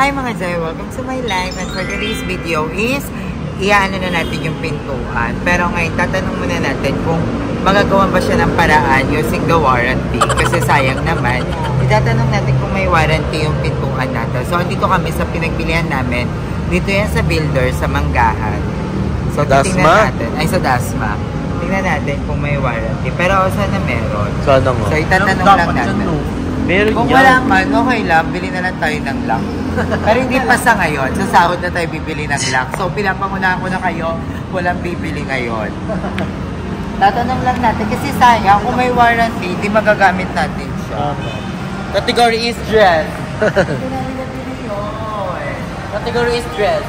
Hi mga Joy, welcome to my live, and for today's video is iaano na natin yung pintuan. Pero ngayon tatanong muna natin kung magagawa ba siya ng paraan using the warranty, kasi sayang naman. Itatanong natin kung may warranty yung pintuan natin. So andito kami sa pinagbilihan namin, dito yan sa builder sa Manggahan. So titingnan natin, ay sa Dasma. Tingnan natin kung may warranty, pero sana meron. Sana nga. So itatanong lang natin. Meron kung wala man, okay lang, bili na lang tayo ng lock. Pero hindi pa sa ngayon, sa sahod na tayo bibili ng lock. So pinapangunahan ko na kayo, walang bibili ngayon. Tatanong lang natin, kasi sayang, kung may warranty, hindi magagamit natin siya. Category is dress. Hindi namin nabili yun. Category is dress.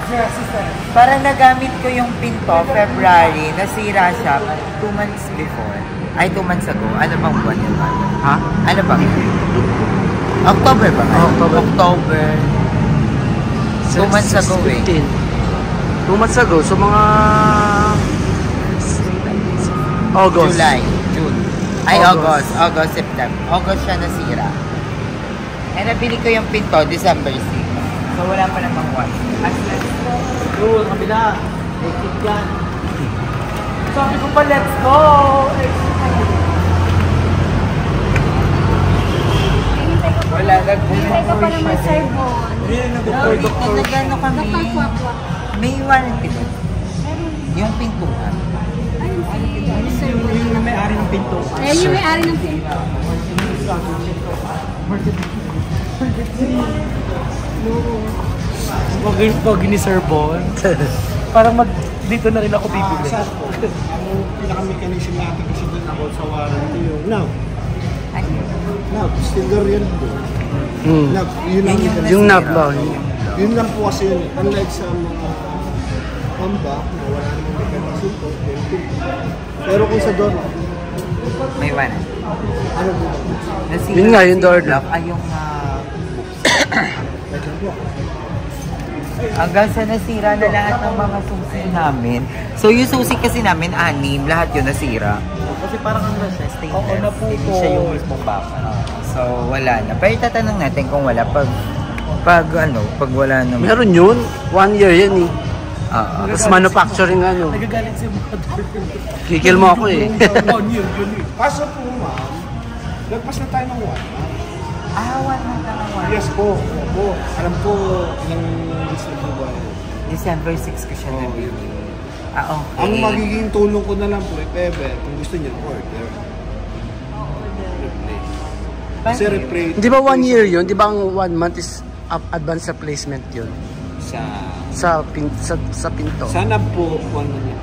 Parang nagamit ko yung pinto, February, nasira siya 2 months before. Ay, 2 months ago. Ano bang buwan yun? Ha? Ano bang? October ba? October. 2 months ago eh. 2 months ago. So mga August. July. June. Ay, August. August, September. August siya nasira. Eh, nabili ko yung pinto, December 6. So, wala pa namang white. As let's go. Doon, kabila. Exit yan. Sabi ko pa, let's go! Wala, Hintay ka pa naman, Sir Bon. Nagano kami. May warranty doon. Yung pintuan. Yung may-ari ng pinto. Eh, yung may-ari ng pinto. Pag ni Sir Bon. Parang dito na rin ako bibili. Ang pinaka-mechanism natin kasi doon ako sa warranty yung knob. Knob, still there yun doon. Knob, yun lang yung knob ba? Yun lang po kasi yun. Unlike sa mga comeback na wala namang mechanism po, pero kung sa door, may one. ano po? Yun nga, yung door lock. Ay, yung hanggang sa nasira na lahat ng mga susi namin. So yung susi kasi namin, 6, lahat yun nasira. Kasi parang ano siya, stainless. Oo, naputo. Hindi siya yung mismong baka. So wala na. Pero itatanong natin kung wala. Pag wala naman. Meron yun. 1 year yan eh. Tapos Tapos manufacturing ano. Nagagalit si mother. Kikil mo ako eh. Yun. Kaso po ma'am, nagpas na tayo ng 1 month. 1 month na naman. Yes po. Opo. Alam po ng December 6 ko siya nabili. Okay. Ang magiging tulong ko na lang po, if ever, kung gusto niyo, order. Replace. Kasi replace. Di ba 1 year yun? Di ba ang 1 month is advance replacement yun? Sa pinto. Sana po, 1 month.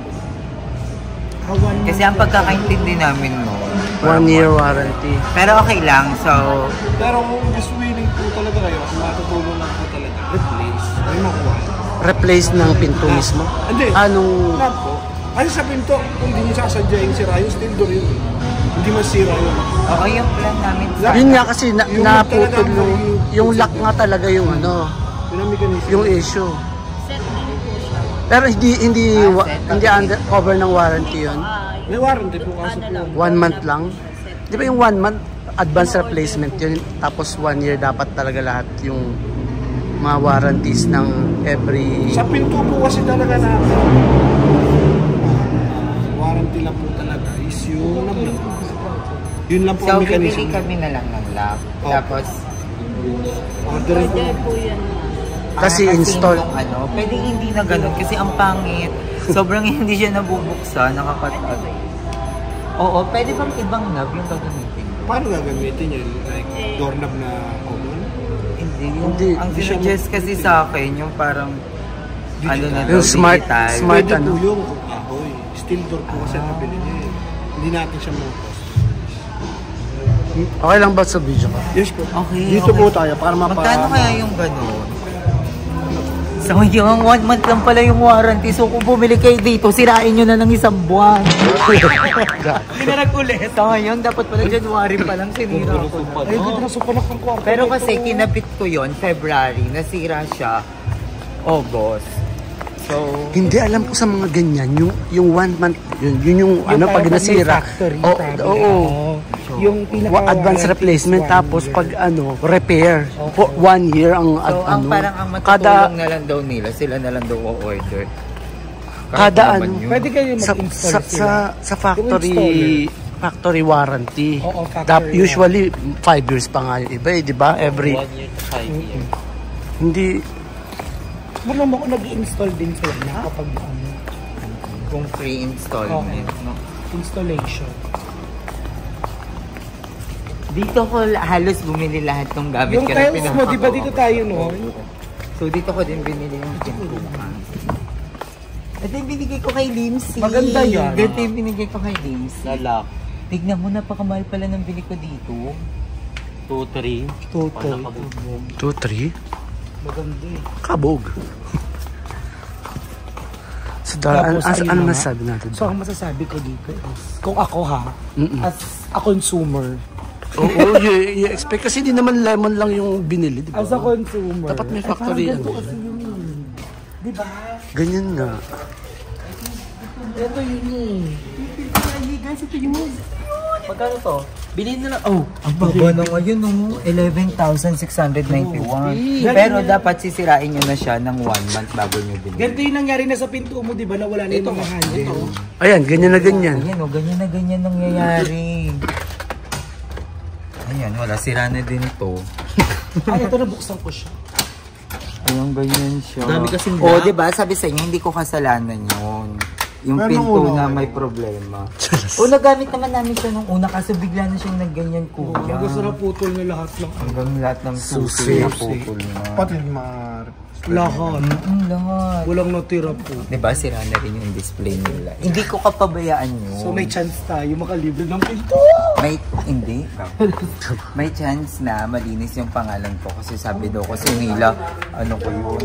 Kasi ang pagkakaintindi namin mo, 1 year warranty. pero okay lang, so Pero kung gusto willing po talaga kayo, kung matutulong lang po talaga, replace. Ay makuha. Replace ng pinto mismo? Hindi. Anong... Not po. Kasi sa pinto, kung hindi mo sasadya yung sira, yung still door yun. Hindi masira yun. oo, yung plan namin sa Yun nga kasi Yung naputol talagang yung lock nga talaga yung ano, Yun ang mechanism. yung issue. Pero hindi under cover ng warranty yun. May warranty po kasi po. 1 month lang. Di ba yung 1 month advance replacement yun, tapos 1 year dapat talaga lahat yung mga warranties ng every... Sa pinto po kasi talaga natin, warranty lang po talaga is yung number. Yun lang po so ang bibili mechanism. kami na lang ng lock. Okay. Tapos Order po. Kasi install. Pwede hindi na ganun kasi ang pangit. Sobrang hindi siya nabubuksan, nakakatat. Oo, pwede bang ibang knob yung gagamitin? Paano gagamitin yun? Like doorknob na common? Hindi. Ang sinuggest kasi sa akin, yung parang Yung smart Pwede ano. po yung kahoy. Steel door po kasi nabili niya eh. Hindi natin siya Okay lang ba sa video ka? Yes po. Okay, Dito okay. po tayo para magkano kaya yung gano'n? So yung 1 month lang pala yung warranty. So kung bumili kayo dito, sirain nyo na ng 1 buwan. Hindi na nag-ulit. So ngayon, dapat pala January pa lang sinira ko na. Ay, dito na supanak ng kwarto. Pero kasi kinabit ko yon February, nasira siya August. So Hindi alam ko sa mga ganyan, yung 1 month, yun yung ano pag nasira. factory Oo. Yung advance replacement, tapos pag repair. For 1 year ang So, ang parang ang matutulong na lang daw nila, sila na lang daw o-order. Kada Pwede kayo mag-install sa factory warranty. Oo, factory Usually 5 years pa nga yung iba, di ba? Every 1 year to 5 years. Hindi. Wala mo nag-install din sila na kapag Kung free installment, no? installation. Dito ko halos bumili lahat ng gamit Yung ko na tiles mo, di ba dito tayo no? So dito ko din binili yung pintuan. Ito yung binigay ko kay Limsy. Maganda yan. Ito yung binigay ko kay Limsy. Lalak. Tignan mo, napakamahal pala ng bili ko dito. 2-3. Total. 2-3? Maganda eh. Kabog. So, Tapos, ano masasabi natin? So, ang masasabi ko dito is, kung ako as a consumer, Oo, you expect. Kasi di naman lemon lang yung binili, di ba? as a consumer, Dapat may factory yan. Di ba? Ganyan nga. Ito yun guys, ito yun. Magkano to? Bilhin na lang. Oh, ang baba na ngayon, no? 11,691. Pero dapat sisirain nyo na siya ng 1 month bago nyo binili. Ganito yung nangyari na sa pinto mo, di ba? Nawala na yung mga handle. Ayan, ganyan na ganyan. Ayan, oh, ganyan na ganyan nangyayari. Ayan, wala. Sira na din to. Ay, ito nabuksan ko siya. Ayun, ganyan siya. Dami kasing Oh, black. diba? Sabi sa inyo, hindi ko kasalanan yun. Yung Pero pinto una, na may problema. O, nagamit naman namin siya nung una kasi bigla na siyang nagganyan kuya. Gusto na putol na lahat lang. Hanggang lahat ng susi na putol na. Pati mga lahat. Lahat. Walang natira po. Diba, sira na rin yung display nila. Hindi ko kapabayaan yun. So may chance tayo makalibre ng pinto. Hindi. May chance na malinis yung pangalan ko kasi sabi daw kasi nila, ano ko yun.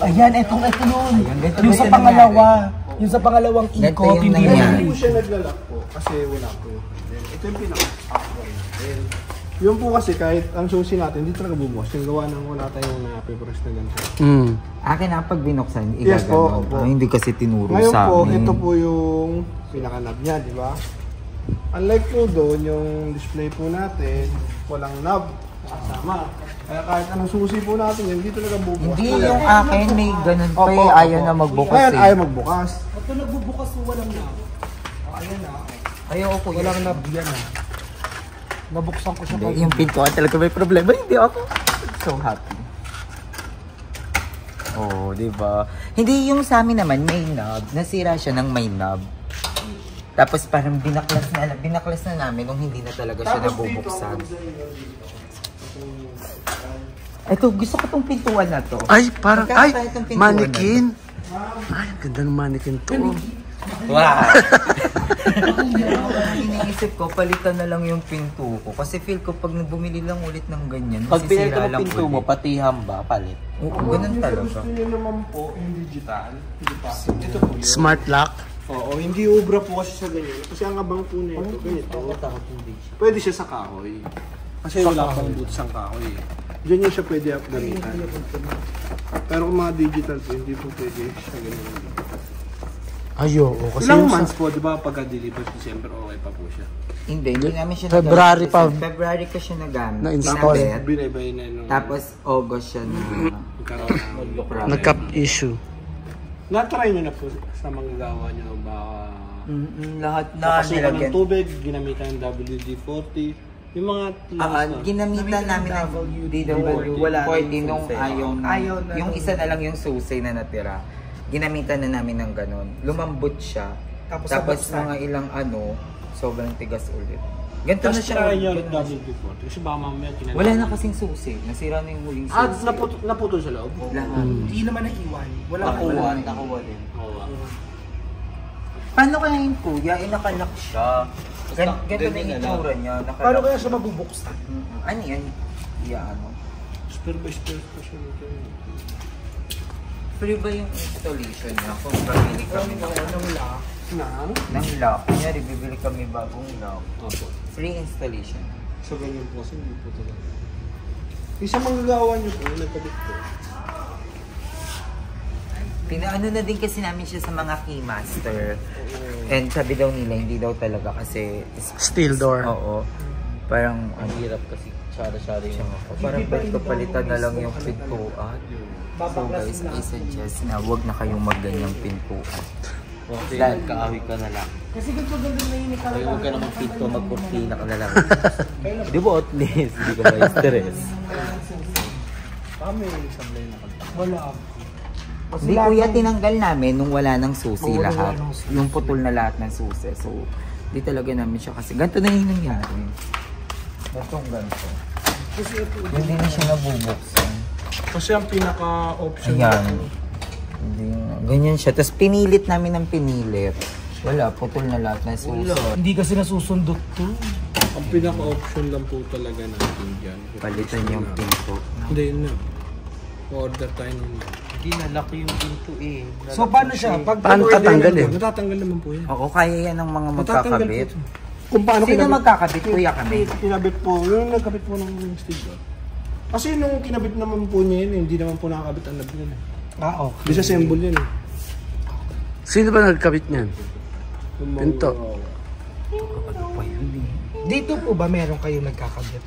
Ayan, ito nun. Ayan, ganito Yung sa ganito pangalawa. Yung sa pangalawang Ganito ikot, yung hindi nangyari. mo. po siya naglalak po kasi wala po. Ito yung pinaka-actual natin. Yun po kasi kahit ang susi natin, hindi talaga bubukas. Yung gawa ng wala tayong paperless na ganito. Akin na pag binuksan, Yes po, igaganon. opo. Hindi kasi tinuro Ngayon sa po, amin. ito po yung pinaka-knob niya, di ba? Unlike po doon, yung display po natin, walang knob kasama. Kaya kahit anong susi po natin, hindi talaga bubukas. Hindi yung akin, may ganun pa Opo, eh. Ayaw opo. na magbukas Ngayon, eh. ayaw magbukas. Ito nagbubukas po walang knob. Ayan na. Ayaw ko Walang knob yan Nabuksan ko siya. Hindi, yung pintuan talaga may problema. Hindi ako so happy. Oh, di ba? Hindi yung sa amin naman may knob. Nasira siya ng may knob. Tapos parang binaklas na namin nung hindi na talaga siya nabubuksan. Ito, gusto ko tong pintuan na to. Ay, parang, Magkano ay, pa itong pintuan mannequin. Ay, ang ganda ng mannequin to. Wow! Iniisip ko, palitan na lang yung pinto ko. Kasi feel ko pag bumili lang ulit ng ganyan, Pag binili masisira mo lang pinto mo, ulit. patiham ba? Palit. Oo, ganun talaga. Gusto niyo naman po yung digital. Hindi pa. Ito po yun. Smart lock. Oo, hindi ubra po kasi sa ganyan. Kasi ang abang po na ito, ganito. Pwede siya sa kahoy. Kasi wala pang boots ang kahoy. Diyan niya siya pwede gamitan. Pero kung mga digital po, hindi po pwede siya ganyan. Ayo, kasi Ilang yung months po, di ba, pagka-deliver December, okay pa po siya. Hindi namin siya February nagamit. pa. February ko siya nagamit. Na-install. Kinabit. Binaybay na nung Tapos August siya na nagkaroon ng problem. nagka issue. Na-try nyo na po sa manggagawa nyo ba lahat na napasukan ng nilagyan. tubig, ginamitan ng WD-40, yung mga Ginamitan namin ng DW40 nung ayaw na. Yung isa na lang yung susi na natira. Ginamitan na namin ng ganun. Lumambot siya. Tapos mga ilang sobrang tigas ulit. Ganito na Tapos siya. try nyo ng WD-40 kasi baka mamaya kinagawa. Wala na kasing susi. Nasira na yung huling susi. Naputol sa loob? Lahat. Hindi naman naiwan. Nakuha din. Oo. Paano kaya yung kuya? Nakalak siya. Ganito na yung itsura niya. Paano kaya siya mabubuksan? Ano yan? Spare by spare pa siya nito. Free ba yung installation niya? Kung babili kami ng lock. Kunyari, bibili kami bagong lock. Opo. Free installation. So ganyan po kasi hindi po talaga. Isa manggagawa nyo po, nagkabit po. Pinaano na din kasi namin siya sa mga keymaster. And sabi daw nila, hindi daw talaga kasi... Steel door. Oo. Parang, Ang hirap kasi tsara-tsara yung... parang pwede palitan na lang yung pintuan. So guys, I suggest na huwag na kayong magganyang pintuan. Kasi magkaahoy ka na lang. Kasi ganito ganda na yun ikaw. Kaya huwag ka na magpinto, magkurtina ka na lang. Di ba at least, hindi ka ma-stress. Kami yung sablay na kanta. Wala. Hindi kuya, tinanggal namin nung wala ng susi lahat. Yung putol na lahat ng susi. So, di talaga namin siya kasi ganito na yung nangyari. Ganito. Hindi na siya nabubuksan. Kasi ang pinaka-option Ayan. Ganyan siya. Tapos pinilit namin ng pinilit. Wala, putol na lahat ng susi. Hindi kasi nasusundot to. Ang pinaka-option lang po talaga natin dyan. Palitan yung pinto. Hindi na. Order tayo nun. Hindi nalaki yung pinto eh. So paano siya? Pag Paano tatanggalin? Natatanggal naman po yan. Oo, kaya yan ng mga Matatanggal magkakabit. po. Kung paano Sino magkakabit? Kuya kami. Kinabit po, yung nagkabit po ng steel. Kasi nung kinabit naman po niya yun, hindi naman po nakakabit ang lab yun. okay. Disassemble yun eh. Sino ba nagkabit niyan? Pinto. Dito po ba meron kayo nagkakabit?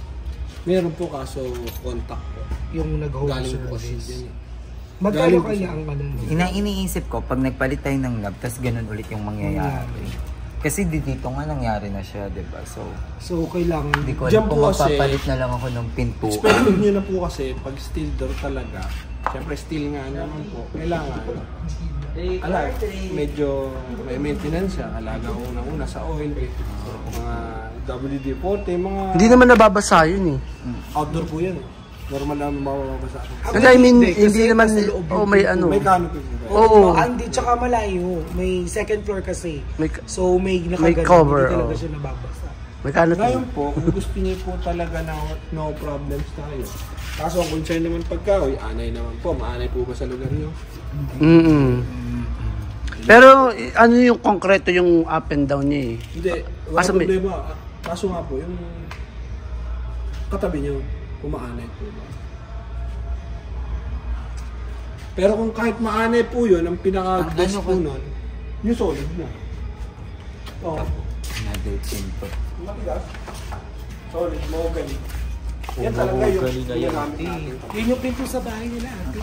Meron po kaso contact po. Yung nag-home Galing po kasi service? dyan eh. Magkano Galing po kaya siya. ang ano? Iniisip ko, pag nagpalit tayo ng lab, tapos ganun ulit yung mangyayari. Kasi dito nga nangyari na siya, diba? So, So kailangan hindi ko Diyan alam po kung kasi- magpapalit na lang ako ng pinto. Expected nyo na po kasi pag steel door talaga, syempre steel nga naman po, kailangan. Medyo may maintenance siya, alaga unang-una sa oil, mga WD-40, mga Hindi naman nababasa yun eh. outdoor po yan. Normal na mababasa. Kasi I mean, hindi naman, may ano. May canopy po ba? Oo. hindi, tsaka malayo. May second floor kasi. May, So may nakaganon. cover, Hindi talaga oh. siya nababasa. may kanot Ngayon po, kung gusto niyo po talaga na no problems tayo. Kaso ang concern naman pagkahoy, anay naman po. Maanay po ba sa lugar niyo? Pero ano yung konkreto yung up and down niya eh. Hindi, wala Kaso may- problema. Kaso nga po, yung katabi niyo, kumaanay po ba? Pero kung kahit maanay po yun, ang pinaka-best po nun, yung solid na. Oo. Another pinto. Matigas. Solid, mahogany. Yan talaga yung mahogany na yan. ginagamit natin. Yun yung pinto sa bahay nila. Ate.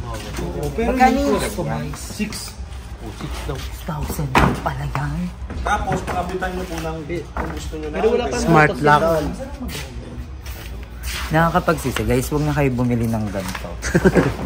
Oo, pero Magkano hindi yung customize. 1,000 lang pala yan. Tapos, pakabitan nyo po ng bit kung gusto nyo na. Pero wala pa Smart lock. Nakakapagsisi, guys, huwag na kayo bumili ng ganito.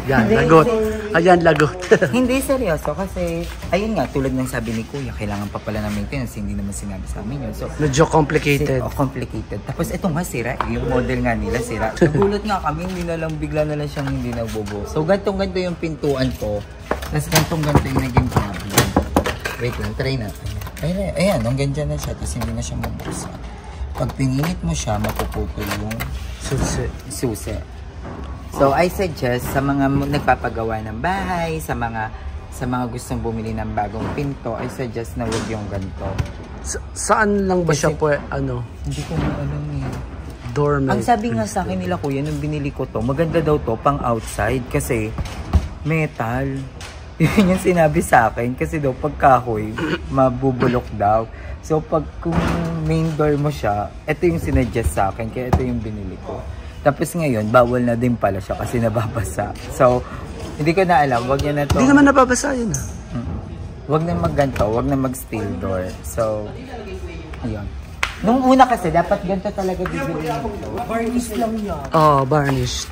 Yan, lagot. Ayan, lagot. Hindi, seryoso. Kasi, ayun nga, tulad ng sabi ni Kuya, kailangan pa pala ng maintenance. Hindi naman sinabi sa amin yun. So, Medyo complicated. complicated. Tapos, ito nga, sira. Yung model nga nila, sira. Nagulat nga kami, hindi na lang, bigla na lang siyang hindi nagbubo. So, gantong-ganto yung pintuan ko. Tapos, gantong-ganto yung naging problem. Wait lang, try natin. Ayan, hanggang dyan na siya. Tapos, hindi na siya mabuksan. Pag pinilit mo siya, mapuputol yung susi. So, I suggest sa mga nagpapagawa ng bahay, sa mga gustong bumili ng bagong pinto, I suggest na huwag yung ganito. Saan lang ba siya po, ano, Hindi ko na alam eh. dormer? Ang sabi nga sa akin nila kuya, nung binili ko to, maganda daw to pang outside kasi metal. Yun yung sinabi sa akin kasi daw pag kahoy, mabubulok daw. So pag kung main door mo siya, ito yung sinuggest sa akin, kaya ito yung binili ko. Tapos ngayon, bawal na din pala siya kasi nababasa. So, hindi ko na alam, wag niya na to. Hindi naman nababasa yun ah. Wag na magganto, wag na mag steel door. So, ayun. Nung una kasi, dapat ganito talaga bibili nito. Varnish lang yan. Oh, varnished.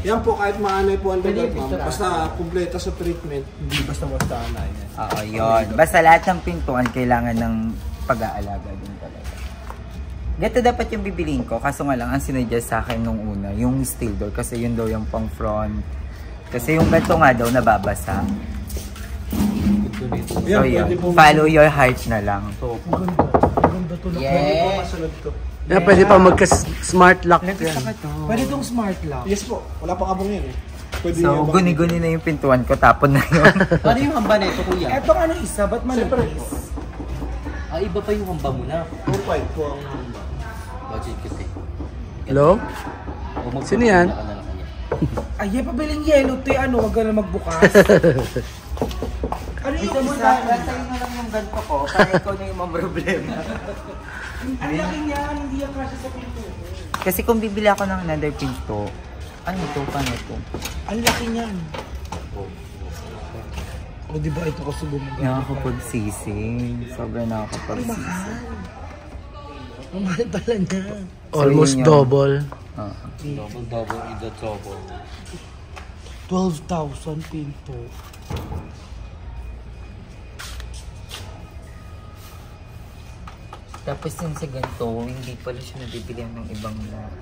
Yan po, kahit maanay po ang lugar, ma'am. Basta kumpleto sa treatment, hindi basta-basta anay. Oo, yun. Basta lahat ng pintuan kailangan ng pag-aalaga din talaga. Ganito dapat yung bibiliin ko. Kaso nga lang, ang sinuggest sa akin nung una, yung steel door. Kasi yun daw yung pang front. Kasi yung ganito nga daw, nababasa. So yun, follow your heart na lang. Maganda to. Yeah! Masunod to. Yeah, pwede pa magka-smart lock yan. Pwede tong smart lock. Yes po, wala pang abong yan eh. Pwede So, yung guni-guni na yung pintuan ko, tapon na yun. Ano yung hamba nito, kuya? Etong ano isa, ba't manipis? Iba pa yung hamba mo na. 2.5 po ang Budget kasi. Hello? Sino yan? Ay, pabiling yellow to ano, wag ka na magbukas. Ano Gusto yung mo isa? sa'yo na lang yung ganito ko, para ikaw na yung problema. Ang laki niya, hindi yan kasya sa pinto. Kasi kung bibili ako ng another pinto, ano ito, paano ito? Ang laki niyan. O diba ito kasi bumagay? Nakakapagsising. Sobrang nakakapagsising. Ang mahal pala niya. Almost yun yun. double. Double, ida double. 12,000 pinto. Tapos yung sa ganito, hindi pala siya nabibilihan ng ibang lock.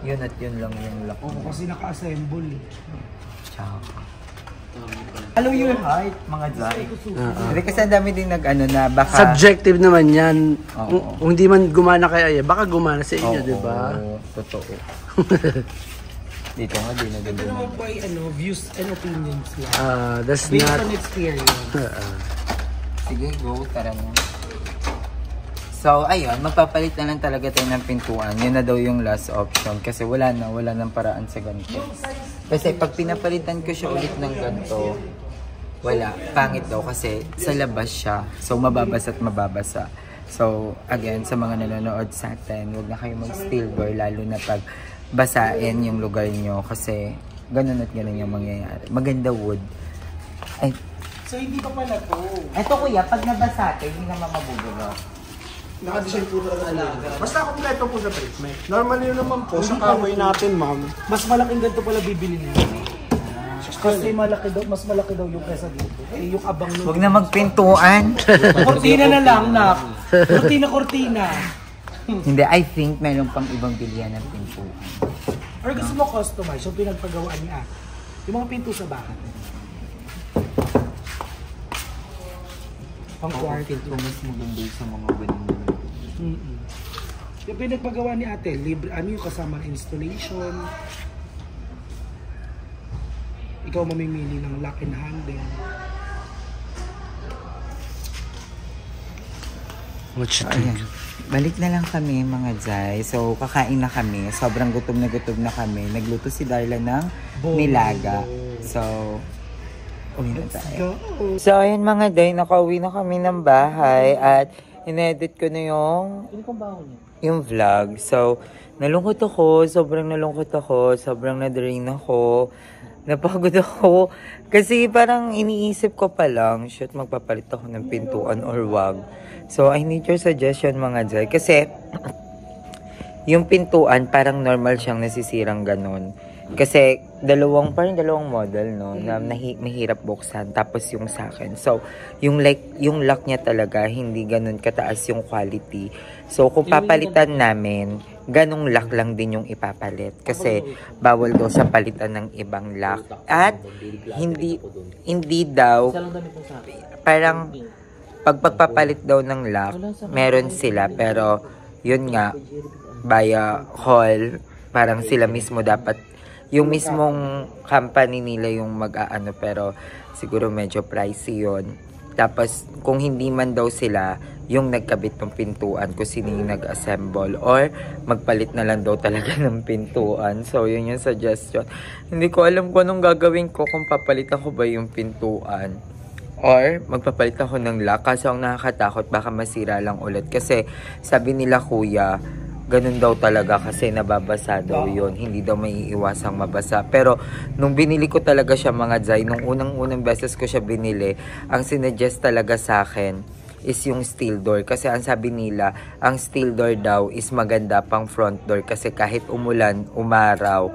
Yun at yun lang yung lock. Oo, kasi naka-assemble eh. Tsaka. Hello your heart, mga Zay. Hindi kasi ang dami din nag-ano na baka... Subjective naman yan. Oo. Kung hindi man gumana kay Aya, baka gumana sa inyo, di ba? Oo, totoo. Dito nga din na Ito naman po ay views and opinions lang. That's Based not... on experience. Sige, go, tara na. So, ayun, magpapalit na lang talaga tayo ng pintuan. Yun na daw yung last option. Kasi wala nang paraan sa ganito. Kasi pag pinapalitan ko siya ulit ng ganito, wala. Pangit daw kasi sa labas siya. So, mababasa at mababasa. So, again, sa mga nanonood sa atin, huwag na kayo mag-steel door, lalo na pag basain yung lugar nyo. Kasi, ganun at ganun yung mangyayari. Maganda wood. Ay, So hindi pa pala to. eto kuya, pag nabasa ito, hindi naman mabubulok. Naka-design po talaga. Basta kompleto po sa treatment. Normal yun naman po sa kahoy natin, ma'am. Mas malaking ganito pala bibili niya. Kasi mas malaki daw yung kesa dito. Eh, yung abang nun. Huwag na magpintuan. Kortina na lang, nak. Kortina. Hindi, I think meron pang ibang bilihan ng pintuan. Or gusto mo customize yung pinagpagawaan ni Ate. Yung mga pinto sa bahay. Pang kwarto. Kung mas maganda sa mga ganun. Yung pinagpagawa ni Ate, libre, ano yung kasama ng installation. Ikaw mamimili ng lock and handle. What you Ayan. think? Balik na lang kami mga Zay. So, kakain na kami. Sobrang gutom na kami. Nagluto si Darla ng nilaga. So, uwi na tayo. Go! So, ayun mga Day, nakauwi na kami ng bahay at in-edit ko na yung vlog. So, nalungkot ako, sobrang na-drain ako, napagod ako. Kasi parang iniisip ko pa lang, shit, magpapalit ako ng pintuan or wag. So, I need your suggestion mga Jay. Kasi, yung pintuan, parang normal siyang nasisirang ganun. Kasi, parang dalawang model, no, na mahirap buksan. Tapos yung sa akin. So, yung lock niya talaga, hindi ganun kataas yung quality. So, kung papalitan namin, ganung lock lang din yung ipapalit. Kasi, bawal daw sa palitan ng ibang lock. At, hindi daw, parang, pagpapalit daw ng lock, meron sila. Pero, yun nga, via call, parang sila mismo dapat, yung mismong company nila yung mag-aano, pero siguro medyo pricey yun. Tapos, kung hindi man daw sila, yung nagkabit ng pintuan, kung sino yung nag-assemble, or magpalit na lang daw talaga ng pintuan. So, yun yung suggestion. Hindi ko alam kung anong gagawin ko kung papalit ako ba yung pintuan. Or, magpapalit ako ng lock. Kaso ang nakakatakot, baka masira lang ulit. Kasi, sabi nila kuya, ganun daw talaga kasi nababasa daw yun. Hindi daw may iiwasang mabasa. Pero, nung binili ko talaga siya mga Zay, nung unang beses ko siya binili, ang sinuggest talaga sa akin is yung steel door. Kasi ang sabi nila, ang steel door daw is maganda pang front door. Kasi kahit umulan, umaraw,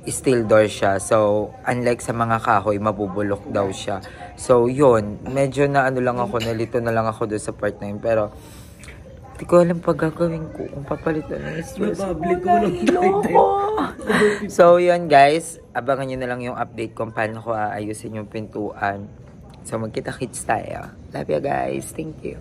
steel door siya. So, unlike sa mga kahoy, mabubulok daw siya. So, yun. Medyo na ano lang ako, nalito na lang ako doon sa part na yun. Pero, hindi ko alam pa gagawin ko kung papalitan na So, yun guys. Abangan nyo na lang yung update kung paano ko aayusin yung pintuan. So, magkita-kits tayo. Love you guys. Thank you.